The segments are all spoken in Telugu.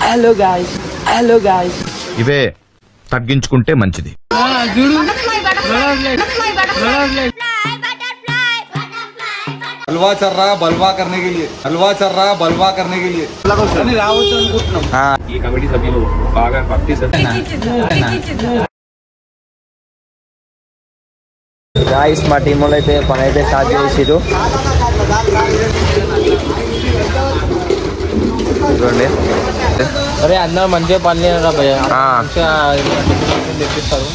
హలో గాయ్స్ ఇవే తగ్గించుకుంటే మంచిది. हलवा चल रहा बलवा करने के लिए, हलवा चल रहा बलवा करने के लिए ఈ కమిటీ సభ్యులు బాగా భక్తి గాయ్స్ మా టీం వాళ్ళు అయితే పని అయితే స్టార్ట్ చేసిరు. చూడండి అరే అందరూ మంచిగా పని లేరా భయ్య, తెప్పిస్తారు.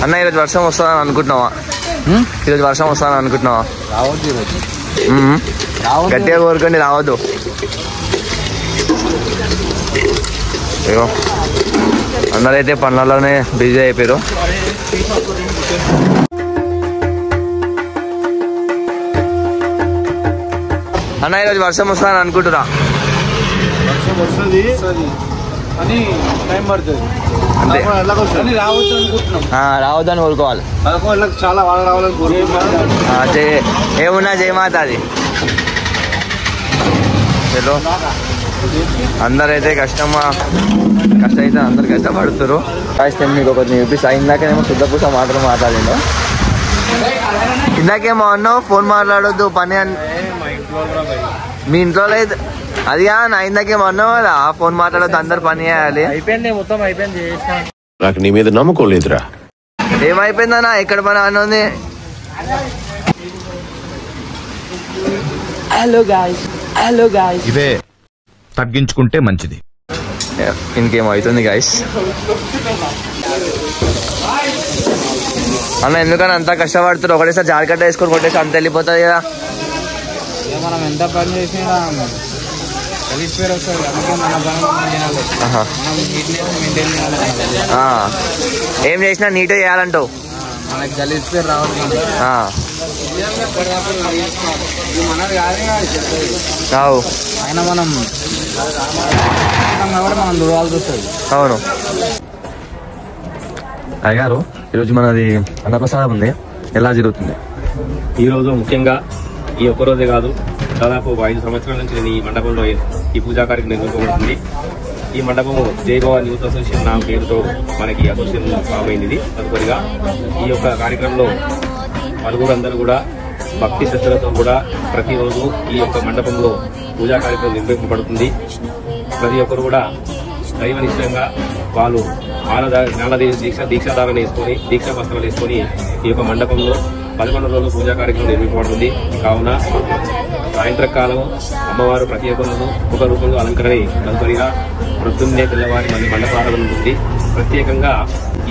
అన్న ఈరోజు వర్షం వస్తుందని అనుకుంటున్నావా? ఈరోజు వర్షం వస్తుందని అనుకుంటున్నావా? రావద్దు ఈరోజు, గట్టిగా కోరుకోండి రావద్దు. అయ్యో అందరైతే పనులలోనే బిజీ అయిపోయారు. అన్న ఈరోజు వర్షం వస్తుందని అనుకుంటురా? వర్షం వస్తుంది అని టైం పడుతుంది, రావద్దు అనుకుంటున్నాం. రావద్దని కోరుకోవాలి. చాలా వాళ్ళు రావాలని కోరుకుంటున్నాం. ఏమున్నా జయమాత అది. చలో అందరైతే అయితే అందరు కష్టపడుతున్నారు. కాస్త మీకు ఒకటి చూపిస్తా. ఇందాకేమో శుద్ధపూస మాత్రం మాట్లాడిండు. ఇందాకేమో అన్నావు ఫోన్ మాట్లాడొద్దు పని అని. మీ ఇంట్లో లేదు అది నా ఇందాకేమో అన్నావు కదా ఫోన్ మాట్లాడొద్దు అందరు పని చేయాలి. అయిపోయింది మొత్తం అయిపోయింది. నాకు నీ మీద నమ్మకం లేదురా. ఏమైపోయిందన్నా ఎక్కడ పని అన్నది? హలో గాయ్స్ ఇవే తగ్గించుకుంటే మంచిది. ఇంకేమవుతుంది గాయస్. అన్న ఎందుకని అంతా కష్టపడుతున్నారు? ఒకటేసారి జారికట్ట వేసుకొని కొట్టేసి అంత వెళ్ళిపోతుంది కదా. మనం ఎంత పని చేసినా కలిసిపోయారు వస్తుంది. అందుకే మన ఏం చేసినా నీట్గా చేయాలంటావు. మనకి కలిసిపోయి రావట్లేదు. అయినా మనం చూడాల్సి వస్తుంది. అవును అయ్యారు. ఈరోజు మనది అన్నప్రసాదం ఉంది. ఎలా జరుగుతుంది? ఈరోజు ముఖ్యంగా ఈ ఒక్కరోజే కాదు, దాదాపు 5 సంవత్సరాల నుంచి నేను ఈ మండపంలో ఈ పూజా కార్యక్రమం నిర్వహించబడుతుంది. ఈ మండపము జయభవాని యూత్ అసోసియేషన్ నా పేరుతో మనకి అసోసియేషన్ ఫామ్ అయింది. తదుపరిగా ఈ యొక్క కార్యక్రమంలో పలువురందరూ కూడా భక్తి శ్రద్ధలతో కూడా ప్రతిరోజు ఈ యొక్క మండపంలో పూజా కార్యక్రమం నిర్వహించబడుతుంది. ప్రతి ఒక్కరు కూడా దైవనిష్టంగా వాళ్ళు దీక్షాధారణ వేసుకొని దీక్షా వస్త్రాలు వేసుకొని ఈ యొక్క మండపంలో 11 రోజులు పూజా కార్యక్రమం నిర్వహించబడుతుంది. కావున సాయంత్రకాలం అమ్మవారు ప్రతి ఒక్కరు ఒక రూపంలో అలంకరణ తదుపరిగా ప్రొద్దున్నే తెల్లవారి మళ్ళీ మండపారాధన ఉంటుంది. ప్రత్యేకంగా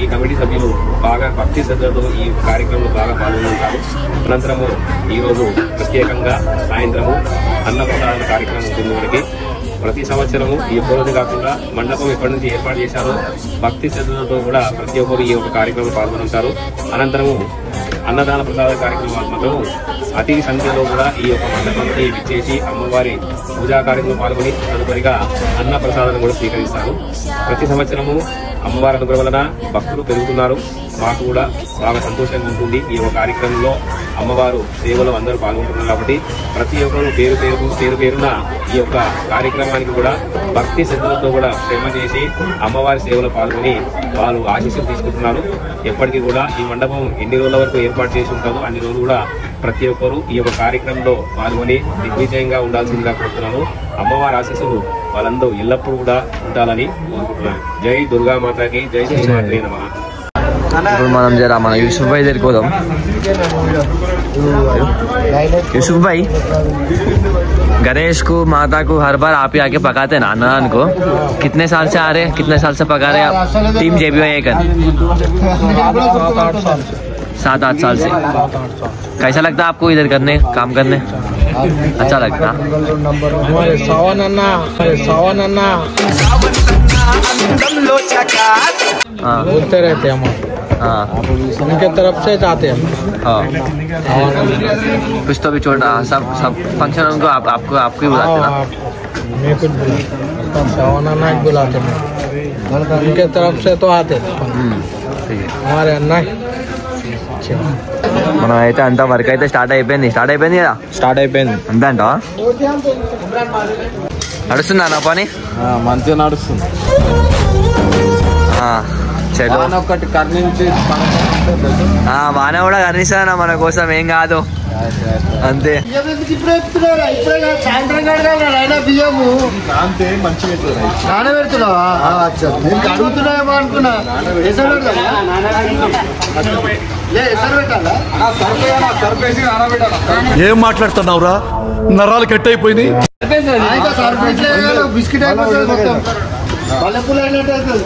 ఈ కమిటీ సభ్యులు బాగా భక్తి శ్రద్ధలతో ఈ కార్యక్రమంలో బాగా పాల్గొంటారు. అనంతరము ఈరోజు ప్రత్యేకంగా సాయంత్రము అన్నప్రసాదన కార్యక్రమం ఉంటుంది. మనకి ప్రతి సంవత్సరము ఈ ఒక్క రోజు కాకుండా మండపం ఎప్పటి నుంచి ఏర్పాటు చేశారో భక్తి శ్రద్ధలతో కూడా ప్రతి ఒక్కరు ఈ యొక్క కార్యక్రమంలో పాల్గొంటారు. అనంతరము అన్నదాన ప్రసాద కార్యక్రమాలు మాత్రం అతి సంఖ్యలో కూడా ఈ యొక్క మండపానికి విచ్చేసి అమ్మవారి పూజా కార్యక్రమంలో పాల్గొని తదుపరిగా అన్న ప్రసాదాన్ని కూడా స్వీకరిస్తారు. ప్రతి సంవత్సరము అమ్మవారి అనుగ్రహం వలన భక్తులు పెరుగుతున్నారు. మాకు కూడా బాగా సంతోషంగా ఉంటుంది. ఈ యొక్క కార్యక్రమంలో అమ్మవారు సేవలో అందరూ పాల్గొంటున్నారు కాబట్టి ప్రతి ఒక్కరు పేరున ఈ యొక్క కార్యక్రమానికి కూడా భక్తి శ్రద్ధలతో కూడా శ్రమ చేసి అమ్మవారి సేవలో పాల్గొని వాళ్ళు ఆశీస్సులు తీసుకుంటున్నారు. ఎప్పటికీ కూడా ఈ మండపం ఎన్ని రోజుల వరకు ఏర్పాటు చేసి ఉంటారో అన్ని రోజులు కూడా ప్రతి ఒక్కరు ఈ యొక్క కార్యక్రమంలో పాల్గొని దిగ్విజయంగా ఉండాల్సిందిగా కోరుతున్నాను. అమ్మవారి ఆశీస్సులు వాళ్ళందరూ ఎల్లప్పుడూ కూడా ఉండాలని కోరుకుంటున్నాను. జై దుర్గా మాతాకి జై శ్రీమాత్రే నమః. ఇప్పుడు మనం జరా మన యూసుఫ్ भाई దగ్గరికి పోదాం. यूसुफ भाई गणेश को माता को हर बार आप ही आके पकाते ना अन्नदान को. कितने साल से आ रहे हैं? कितने साल से पका रहे हैं आप टीम JBY कर? 7-8 साल से. कैसा लगता है आपको इधर करने काम करने? अच्छा लगता है. बोलते रहते हैं हम. उनके तरफ से जाते हैं. कुछ तो भी छोटा सब फंक्शन उनको आपको ही बुलाते ना? मैं कुछ सवाना बुलाते हैं. उनके तरफ से तो आते ठीक है. हमारे अन्ना మనం అయితే అంతా వర్క్ అయితే స్టార్ట్ అయిపోయింది కదా. స్టార్ట్ అయిపోయింది అంతే అంటావా? నడుస్తుందా నా పని? మంచిగా నడుస్తుంది. చలో ఒకటి కర్ణించి వాన కూడా కర్ణిస్తానా మన కోసం, ఏం కాదు అంతే. అడుగుతున్నాయేమో అనుకున్నా. ఏం మాట్లాడుతున్నావురా? నరాలు కట్ అయిపోయింది. బిస్కెట్ అయిపోతుంది మొత్తం. పల్లెపూలు అయినట్టు అవుతుంది.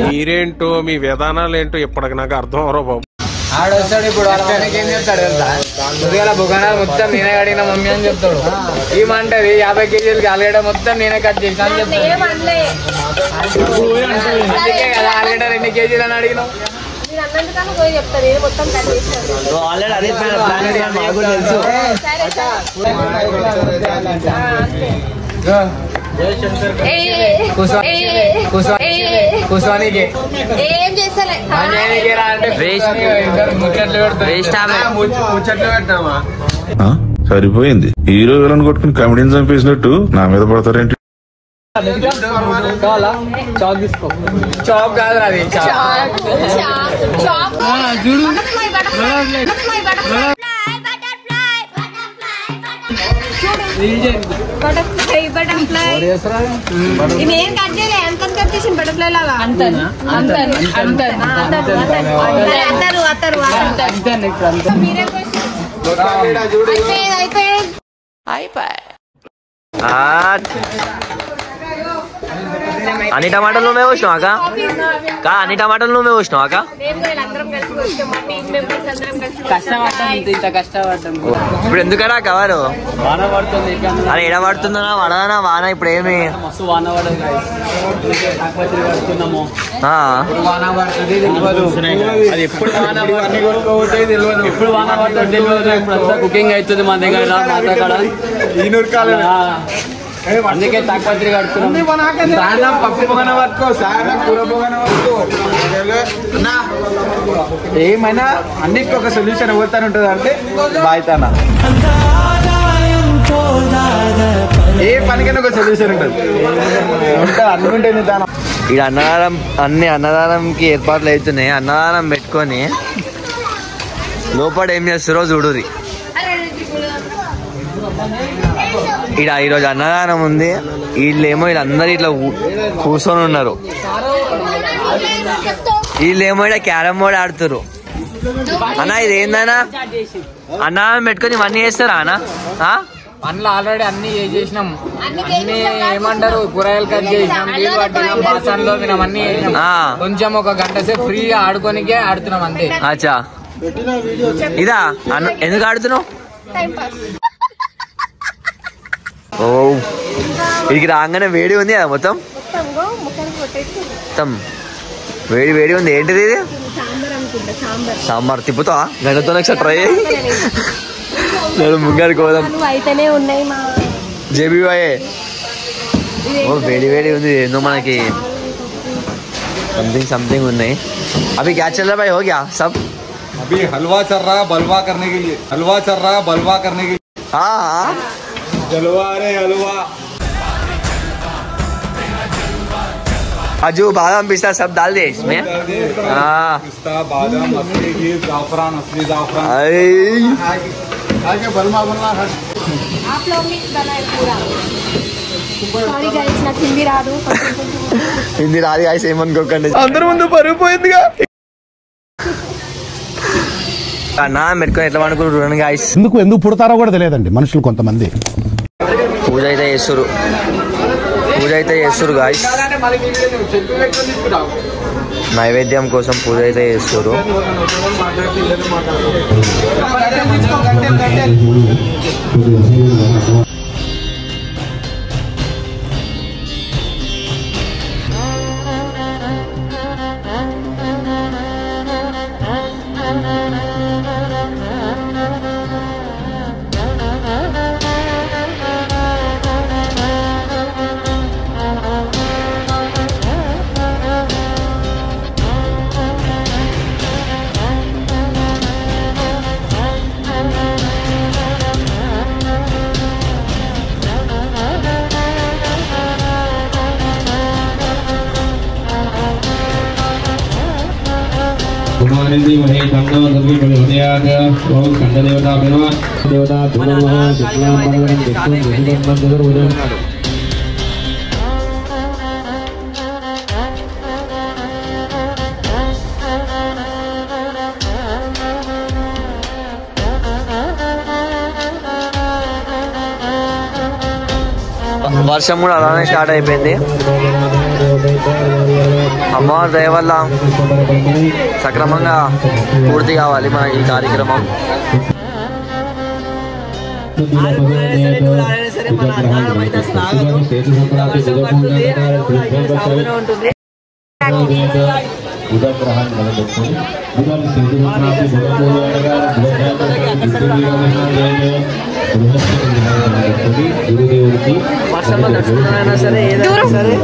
మీరేంటో మీ విధానాలు ఏంటో ఇప్పటికి నాకు అర్థం అవరో బాబు. ఆడొస్తాడు ఇప్పుడు ఏం చెప్తాడు తెలుసా? బుగానాలు మొత్తం నేనే కడిగిన మమ్మీ అని చెప్తాడు. ఏమంటది 50 కేజీలకి ఆలుగడ్డ మొత్తం నేనే కట్ చేసిన అని చెప్తాడు. కదా ఆలుగడ్డ 2 కేజీలు అని అడిగినావు. కుస్వానికి ఏం చేస్తలే ముచ్చట్లు పెట్టినామా? సరిపోయింది. హీరో విలన్ కొట్టుకుని కమెడీని చంపేసినట్టు నా మీద పడతారేంటి? చాక్ తీసుకో. చాక్ కాదు అది అన్ని టమాటాలు నువ్వే వచ్చినావు అక్క? అన్ని టమాటాలు నువ్వే వచ్చినావు అక్క? ఇప్పుడు ఎందుకన్నా కవరు అరే ఎడ పడుతుందనా వడదనా వాన? ఇప్పుడు ఏమి కుకింగ్ అవుతుంది మన దగ్గర. అందుకే తాకపత్రి కడుతున్నాం. పప్పు పొగన పట్టుకో, కూర పొగన పట్టుకో. ఏమైనా అన్నిటికీ ఒక సొల్యూషన్ ఎవరితోనే ఉంటుంది అంటే బాయ్తానా. ఏ పనికైనా ఒక సొల్యూషన్ ఉంటుంది అనుకుంటే. ఇక్కడ అన్నదానంకి ఏర్పాట్లు అవుతున్నాయి. అన్నదానం పెట్టుకొని లోపల ఏం చేస్తారో చూడురి. ఇక్కడ ఈరోజు అన్నదానం ఉంది. వీళ్ళందరూ ఇట్లా కూర్చొని ఉన్నారు. వీళ్ళేమో ఇక్కడ క్యారమ్ బోర్డ్ ఆడుతారు. అన్న ఇది ఏందన్నా అన్నదానం పెట్టుకొని ఇవన్నీ చేస్తారా అన్న? పనులు ఆల్రెడీ అన్ని చేసినాం. అన్ని ఏమంటారు కూరగాయలు కట్ చేసినాం, నీళ్ళు పట్టినాం, బాసన్లో తినాం, అన్ని చేసినాం. కొంచెం ఒక గంట సేపు ఫ్రీగా ఆడుకోనికే ఆడుతున్నాం అంతే. అచ్చా ఇదా ఎందుకు ఆడుతున్నావు? ఓ ఇడికి రాగానే వేడి ఉంది కదా మొత్తం మొత్తం వేడి ఉంది. ఏంటిది ఇది? సాంబార్. తిప్పుతావా గంటతో ట్రై ముంగారు కోదాం. జేబీ బాయే. ఓ వేడి ఉంది. ఏందో మనకి సంథింగ్ ఉన్నాయి. అవి క్యా చల్ రहा भाई? हो गया सब? अभी हलवा चल रहा बलवा करने के लिए. हलवा चल रहा बलवा करने के लिए. हाँ हलवा रे हलवा. काजू बादाम पिस्ता सब डाल दे इसमें. हाँ पिस्ता बादाम असली घी जाफरान असली जाफरान. आगे बलमा बनना है. आप लोग मिक्स बनाए पूरा. सॉरी गाइस నాకు హిందీ రాదు. హిందీ రాదు గాయ్స్ ఏమనుకోకండి. అందరి ముందు పరుగు పోయిందిగా. నా మెట్టుకొని ఎట్లా అనుకుంటున్నాను గాయ్స్. ఎందుకు పుడతారో కూడా తెలియదండి మనుషులు కొంతమంది. పూజ అయితే చేస్తారు గాయ్స్. నైవేద్యం కోసం పూజ అయితే చేస్తారు. వర్షం కూడా అలానే స్టార్ట్ అయిపోయింది. అమ్మవారి దయ వల్ల సక్రమంగా పూర్తి కావాలి మన ఈ కార్యక్రమం. వర్షంలో నడుచుకున్నా సరే ఏదైనా సరే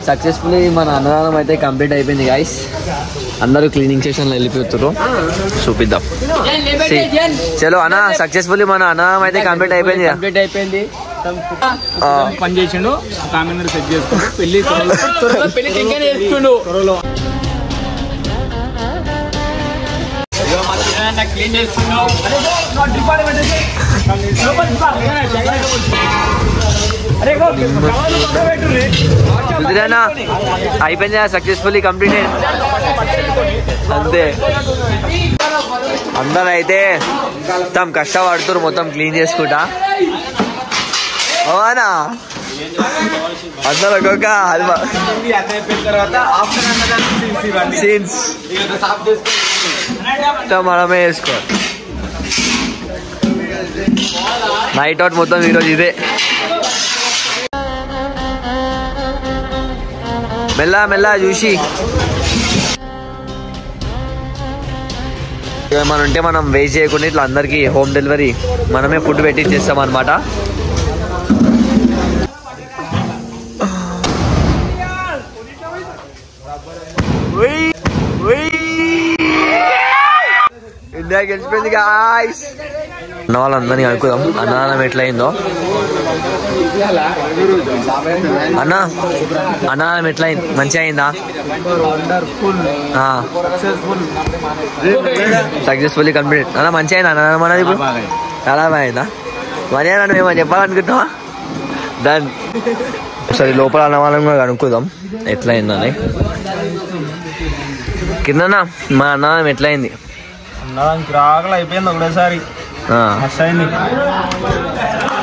సక్సెస్ఫుల్లీ మన అన్నదానం అయితే కంప్లీట్ అయిపోయింది గైస్. అందరూ క్లీనింగ్ సెషన్ లో వెళ్ళిపోతున్నారు. చూపిద్దాం. చలో అన్న, సక్సెస్ఫుల్లీ మన అన్నదానం అయితే కంప్లీట్ అయిపోయింది. పని చేసిండు, సెట్ చేసుకుంటూ పెళ్లి క్లీన్ చేస్తున్నావు. అయిపోయింది సక్సెస్ఫుల్లీ కంప్లీటెడ్. అంతే, అందరూ అయితే మొత్తం కష్టపడుతున్నారు మొత్తం క్లీన్ చేసుకుంటా. అవునా అందరూ ఒక్కొక్క సీన్స్ మనమే వేసుకోవాలి. నైట్ అవుట్ మొత్తం ఈరోజు ఇదే. మెల్లా మెల్లా చూసి ఏమైనా ఉంటే మనం వేస్ట్ చేయకుండా ఇట్లా అందరికి హోమ్ డెలివరీ మనమే ఫుడ్ పెట్టి చేస్తాం అనమాట. ఇండియా గెలిచిపోయింది గాయ్స్. అన్న వాళ్ళందరినీ అనుకుందాం అన్నదానం ఎట్లయిందో. అన్న అన్నదానం ఎట్లయింది? మంచిగా అయిందా? Successfully complete. అన్న మంచిగా అయిందా అన్నదానం అన్నది? ఇప్పుడు చాలా బాగా అయిందా? మరి నన్ను మేము చెప్పాలనుకుంటున్నావా? డన్. సరే లోపల అన్న వాళ్ళని కూడా అనుకుందాం ఎట్లయిందని. కింద మా అన్నదానం ఎట్లయింది? రాగలు అయిపోయింది ఒకటేసారి.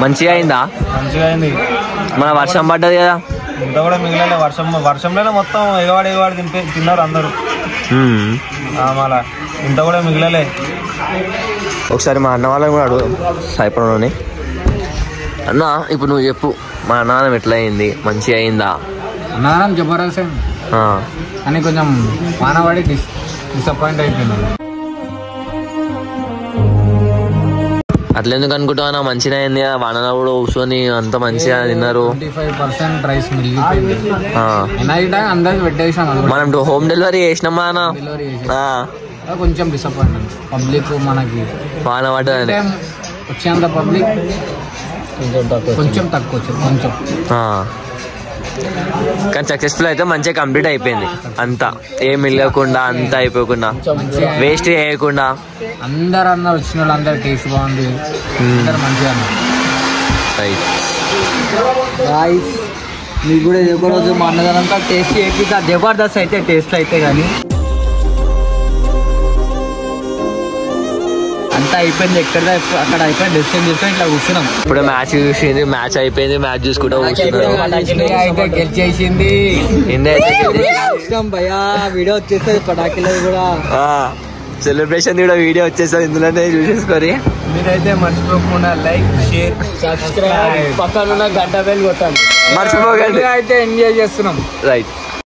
మంచిగా అయిందా? మంచిగా అయింది. మన వర్షం పడ్డది కదా, ఇంత కూడా మిగిలిన వర్షంలోనే మొత్తం ఎగవాడి తిన్నారు అందరూ. మళ్ళా ఇంత కూడా మిగిలలే. ఒకసారి మా అన్న వాళ్ళని కూడా అడుగుదాం సాయిపురంలోని. అన్న ఇప్పుడు నువ్వు చెప్పు, మా అన్నదానం ఎట్లా అయింది? మంచిగా అయిందా? అన్నదానం జబర్దస్త్ అయింది అని కొంచెం వానవాడి డిసప్పాయింట్ అయిపోయింది. అట్లా ఎందుకు అనుకుంటావా? మంచిగా అయింది కదా, వానలో కూడా కూర్చొని అంత మంచిగా తిన్నారు. 25% రైస్ మిగిలిపోయింది. అందరికి పెట్టేసాం. మనం హోమ్ డెలివరీ చేసినామా అన్న? కొంచెం డిసప్పాయింట్. పబ్లిక్ మనకి వాన పడ్డది, వచ్చేంత పబ్లిక్ కొంచెం తక్కువ వచ్చింది కొంచెం. కానీ సక్సెస్ఫుల్ అయితే మంచిగా కంప్లీట్ అయిపోయింది. అంతా ఏం మిగలకుండా అంతా అయిపోకుండా వేస్ట్ చేయకుండా అందరు అన్నారు. వచ్చిన వాళ్ళు అందరు టేస్ట్ బాగుంది, అందరు మంచిగా అన్నారు. రైట్. గాయ్స్ మీకు కూడా ఇది ఒక రోజు మా అన్నదానంతా టేస్ట్ చేపిస్తా. జబర్దస్త్ అయితే టేస్ట్ అయితే కానీ అంతా అయిపోయింది. అక్కడ అయిపోయింది. డిస్టెన్స్ చేసుకొని ఇట్లా కూర్చున్నాం. ఇప్పుడు మ్యాచ్ చూసింది. మ్యాచ్ అయిపోయింది. మ్యాచ్ చూసుకుంటా కూర్చున్నాం. గెలిచేసింది భయ్యా. వీడియో వచ్చేస్తుంది పటాకిలో కూడా. సెలబ్రేషన్ కూడా వీడియో వచ్చేస్తుంది. ఇందులోనే చూసేసుకొని మీరైతే మర్చిపోకుండా లైక్ షేర్ సబ్స్క్రైబ్ పక్కన గంట బెల్ కొట్టండి. మర్చిపోకండి. అయితే ఎంజాయ్ చేస్తున్నాం. రైట్.